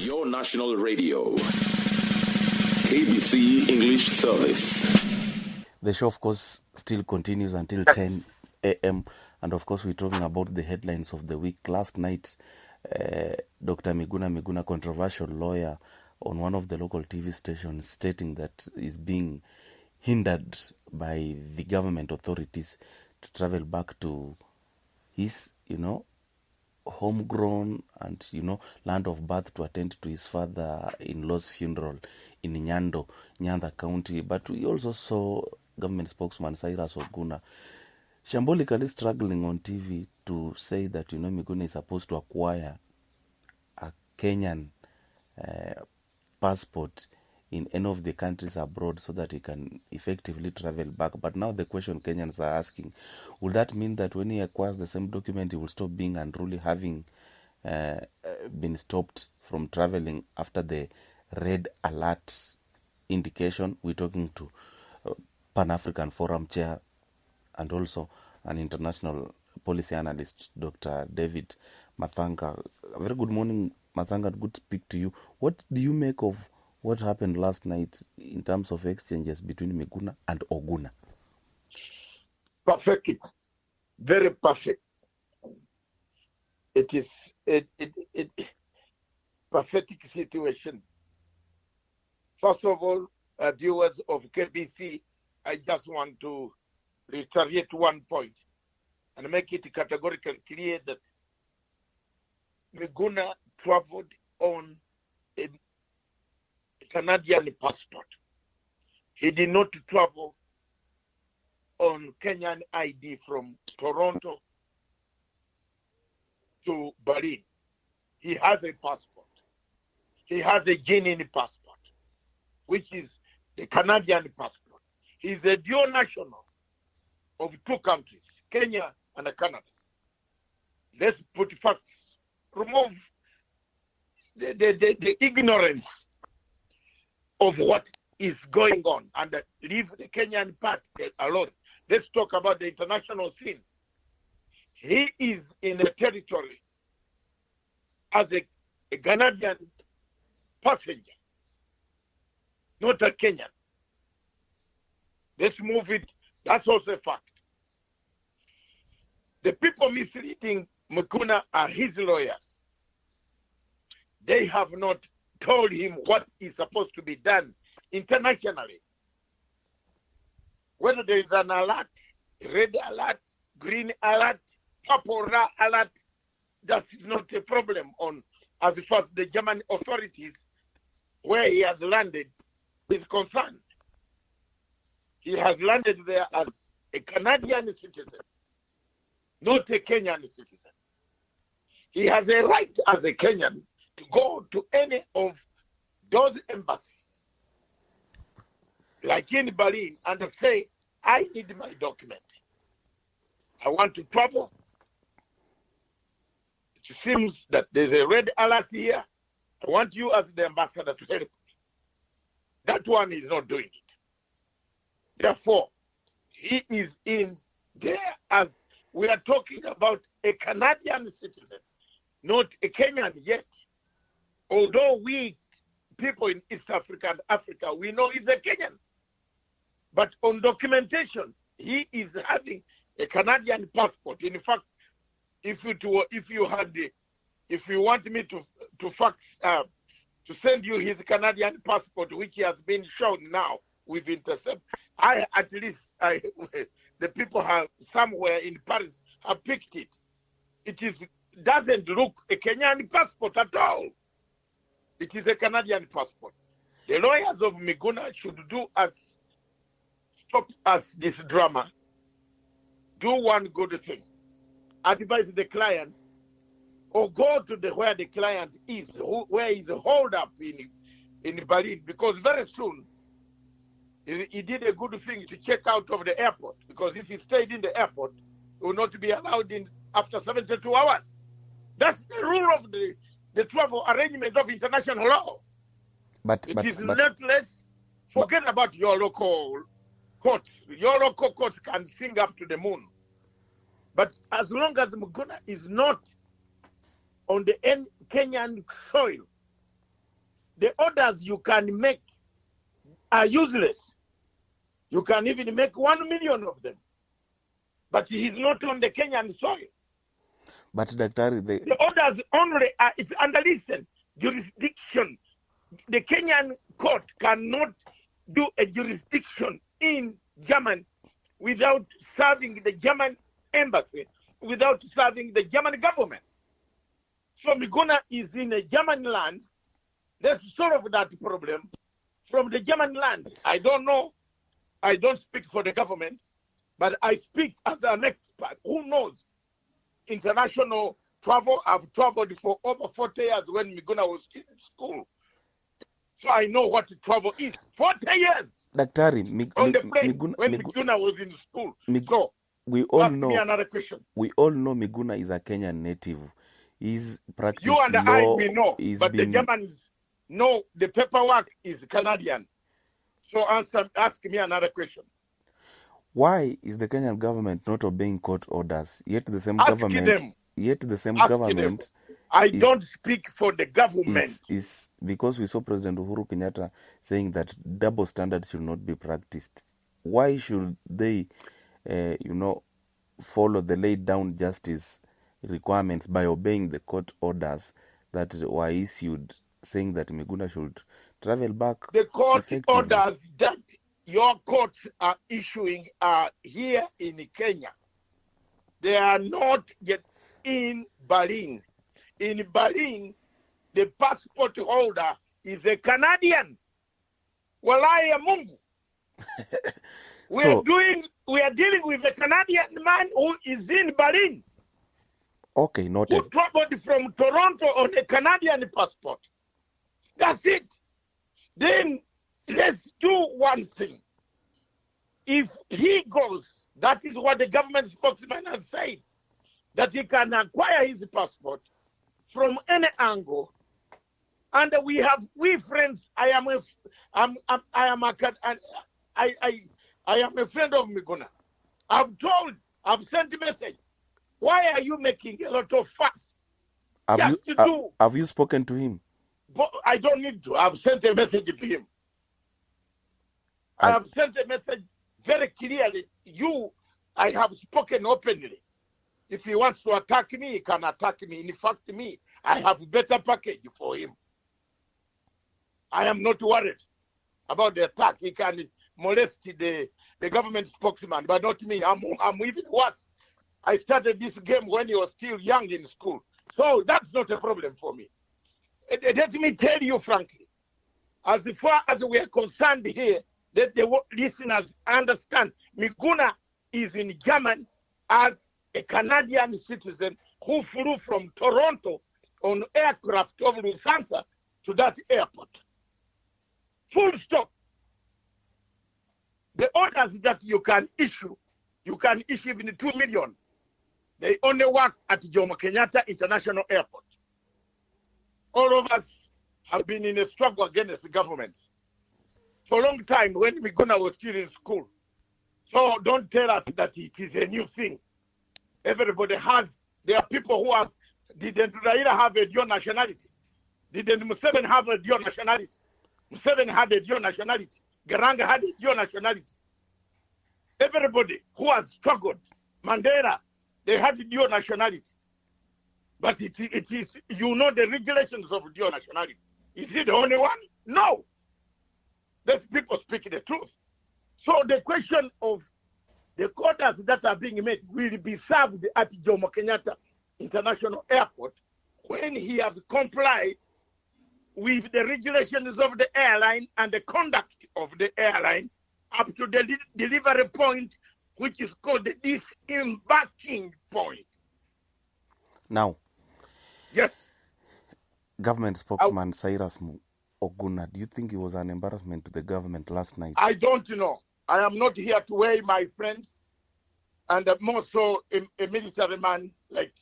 Your national radio, KBC English Service. The show, of course, still continues until 10 a.m. And, of course, we're talking about the headlines of the week. Last night, Dr. Miguna, controversial lawyer on one of the local TV stations, stating that is being hindered by the government authorities to travel back to his, homegrown and land of birth to attend to his father-in-law's funeral in Nyanda County. But we also saw government spokesman Cyrus Oguna shambolically struggling on TV to say that Miguna is supposed to acquire a Kenyan passport in any of the countries abroad so that he can effectively travel back. But now the question Kenyans are asking, will that mean that when he acquires the same document, he will stop being unruly, having been stopped from traveling after the red alert indication? We're talking to Pan-African Forum Chair and also an international policy analyst, Dr. David Matsanga. Very good morning, Matsanga. Good to speak to you. What do you make of what happened last night in terms of exchanges between Miguna and Oguna? Perfect. Very perfect. It is a pathetic situation. First of all, viewers of KBC, I just want to reiterate one point and make it categorically clear that Miguna traveled on a Canadian passport. He did not travel on Kenyan ID from Toronto to Berlin. He has a passport. He has a genuine passport, which is the Canadian passport. He's a dual national of two countries, Kenya and Canada. Let's put facts. Remove the ignorance of what is going on and leave the Kenyan part alone. Let's talk about the international scene. He is in a territory as a Canadian passenger, not a Kenyan. Let's move it. That's also a fact. The people misleading Miguna are his lawyers. They have not told him what is supposed to be done internationally. Whether there is an alert, red alert, green alert, purple alert, that is not a problem on as far as the German authorities where he has landed is concerned. He has landed there as a Canadian citizen, not a Kenyan citizen. He has a right as a Kenyan to go to any of those embassies, like in Berlin, and say, I need my document. I want to travel. It seems that there's a red alert here. I want you as the ambassador to help me. That one is not doing it. Therefore, he is in there as we are talking about a Canadian citizen, not a Kenyan yet. Although we people in East Africa and Africa, we know he's a Kenyan. But on documentation, he is having a Canadian passport. In fact, if you want me to fax to send you his Canadian passport, which has been shown now with Intercept, the people have somewhere in Paris have picked it. Doesn't look a Kenyan passport at all. It is a Canadian passport. The lawyers of Miguna should stop us this drama. Do one good thing. Advise the client or go to where the client is, where he's holed up in Berlin, because very soon he did a good thing to check out of the airport, because if he stayed in the airport, he will not be allowed in after 72 hours. That's the rule of the travel arrangement of international law. It is not less. Forget about your local courts. Your local courts can sing up to the moon. But as long as Miguna is not on the Kenyan soil, the orders you can make are useless. You can even make 1 million of them. But he's not on the Kenyan soil. But Daktari, The orders only are, if under listen, jurisdiction. The Kenyan court cannot do a jurisdiction in Germany without serving the German embassy, without serving the German government. So Miguna is in a German land. Let's solve that problem from the German land. I don't know. I don't speak for the government, but I speak as an expert who knows international travel. I've traveled for over 40 years when Miguna was in school. So I know what travel is. 40 years. Daktari, On the plane when Miguna was in school. So we all ask know. me another question. We all know Miguna is a Kenyan native. He's practiced You and law. I may know, but the Germans know the paperwork is Canadian. So ask me another question. Why is the Kenyan government not obeying court orders? Yet the same Ask government. them. Yet the same Ask government. them. I don't speak for the government. Is because we saw President Uhuru Kenyatta saying that double standards should not be practiced. Why should they, follow the laid down justice requirements by obeying the court orders that were issued, saying that Miguna should travel back? The court effectively? Orders that your courts are issuing are here in Kenya. They are not yet in Berlin. In Berlin, the passport holder is a Canadian. Walaya Mungu. We are dealing with a Canadian man who is in Berlin. Okay, noted. Who traveled from Toronto on a Canadian passport. That's it. Then let's do one thing. If he goes, that is what the government spokesman has said, that he can acquire his passport from any angle. And we friends. I am a friend of Miguna. I've sent a message. Why are you making a lot of fuss? Have you spoken to him? But I don't need to. I've sent a message to him. I have sent a message very clearly. I have spoken openly. If he wants to attack me, he can attack me. In fact, I have a better package for him. I am not worried about the attack. He can molest the government spokesman, but not me. I'm even worse. I started this game when he was still young in school. So that's not a problem for me. Let me tell you frankly, as far as we are concerned here, that the listeners understand, Miguna is in Germany as a Canadian citizen who flew from Toronto on aircraft of Lufthansa to that airport. Full stop. The orders that you can issue even 2 million. They only work at Jomo Kenyatta International Airport. All of us have been in a struggle against the governments for a long time when Miguna was still in school. So don't tell us that it is a new thing. Everybody there are people who didn't Raila have a dual nationality? Didn't Museveni have a dual nationality? Museveni had a dual nationality. Garanga had a dual nationality. Everybody who has struggled, Mandela, they had dual nationality. But it is, the regulations of dual nationality. Is it the only one? No. Let people speak the truth. So the question of the quotas that are being made will be served at Jomo Kenyatta International Airport when he has complied with the regulations of the airline and the conduct of the airline up to the delivery point, which is called the disembarking point. Now, yes, government spokesman Cyrus Oguna, do you think it was an embarrassment to the government last night? I don't know. I am not here to weigh my friends, and more so a military man like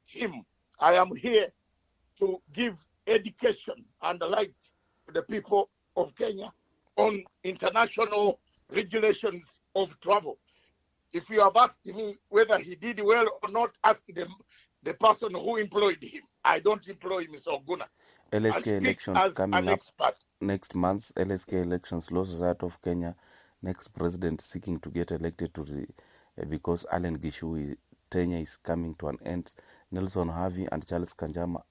him. I am here to give education and light to the people of Kenya on international regulations of travel. If you have asked me whether he did well or not, ask them the person who employed him. I don't employ Mr. Oguna. I LSK speak elections as coming an up expert. next month. LSK elections, Law Society of Kenya, next president seeking to get elected because Allen Gishui tenure is coming to an end. Nelson Harvey and Charles Kanjama,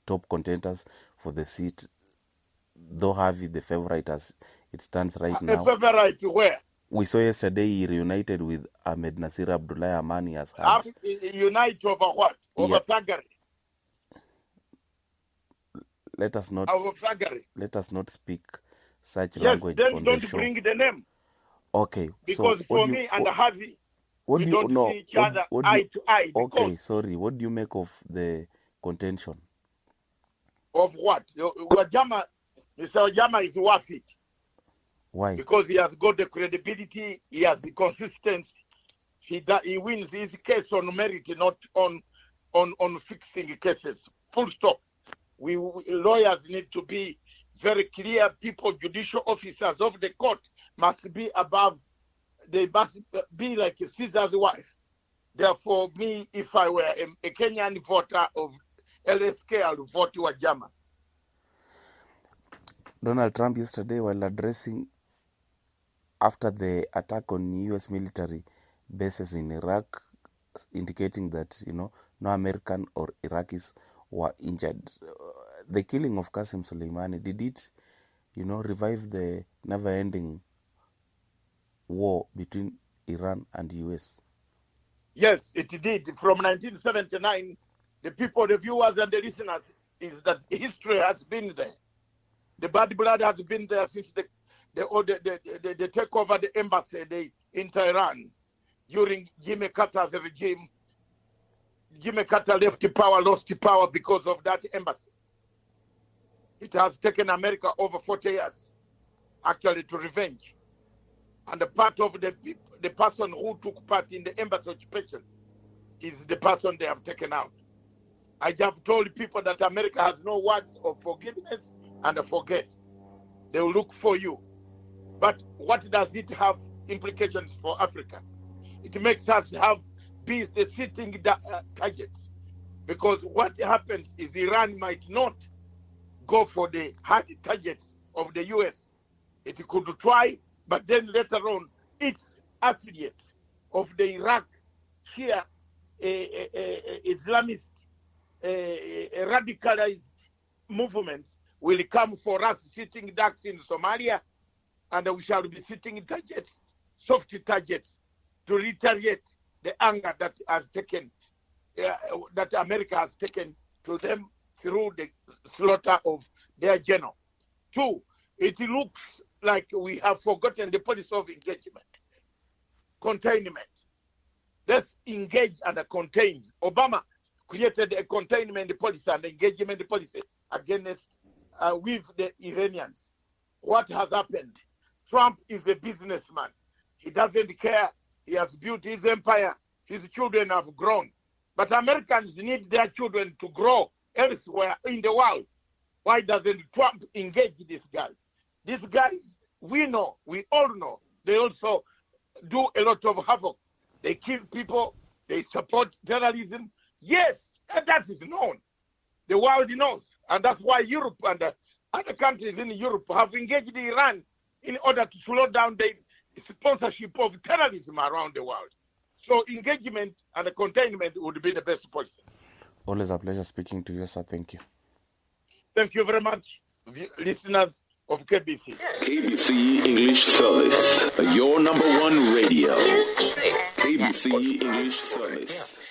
top contenders for the seat, though Harvey the favorite as it stands right A now. favorite where? We saw yesterday he reunited with Ahmed Nasir Abdullah Amani as had. Unite over what? Over Yeah. thuggery. Let us not Over thuggery. speak such Yes, language then on the don't show. bring the name. Okay, Because so for me and Harvey, we don't see each other eye to eye. Okay, Because sorry. What do you make of the contention? of what? Mr. Ojama is worth it. Why? Because he has got the credibility, he has the consistency. He wins his case on merit, not on fixing cases. Full stop. We lawyers need to be very clear. People, judicial officers of the court must be above. They must be like Caesar's wife. Therefore, me, if I were a Kenyan voter of LSK, I would vote Wajama. Donald Trump yesterday, while addressing after the attack on U.S. military bases in Iraq, indicating that no American or Iraqis were injured. The killing of Qasem Soleimani, did it revive the never-ending war between Iran and U.S.? Yes, it did. From 1979, the people, the viewers and the listeners, is that history has been there. The bad blood has been there since they take over the embassy in Tehran during Jimmy Carter's regime. Jimmy Carter left power, lost power because of that embassy. It has taken America over 40 years, actually, to revenge. And the part of the person who took part in the embassy occupation is the person they have taken out. I have told people that America has no words of forgiveness and forget. They will look for you. But what does it have implications for Africa? It makes us be the sitting targets. Because what happens is Iran might not go for the hard targets of the US. It could try, but then later on, its affiliates of the Iraq Shia Islamist radicalized movements will come for us sitting ducks in Somalia, and we shall be sitting targets, soft targets, to retaliate the anger that has taken, that America has taken to them through the slaughter of their general. Two, it looks like we have forgotten the policy of engagement, containment. Let's engage and contain. Obama created a containment policy and engagement policy against with the Iranians. What has happened? Trump is a businessman. He doesn't care. He has built his empire. His children have grown. But Americans need their children to grow elsewhere in the world. Why doesn't Trump engage these guys? These guys, we know, we all know, they also do a lot of havoc. They kill people. They support terrorism. Yes, and that is known. The world knows. And that's why Europe and other countries in Europe have engaged Iran in order to slow down the sponsorship of terrorism around the world. So engagement and containment would be the best policy. Always a pleasure speaking to you, sir. Thank you. Thank you very much, listeners of KBC. KBC English Service. Your number one radio. KBC English Service.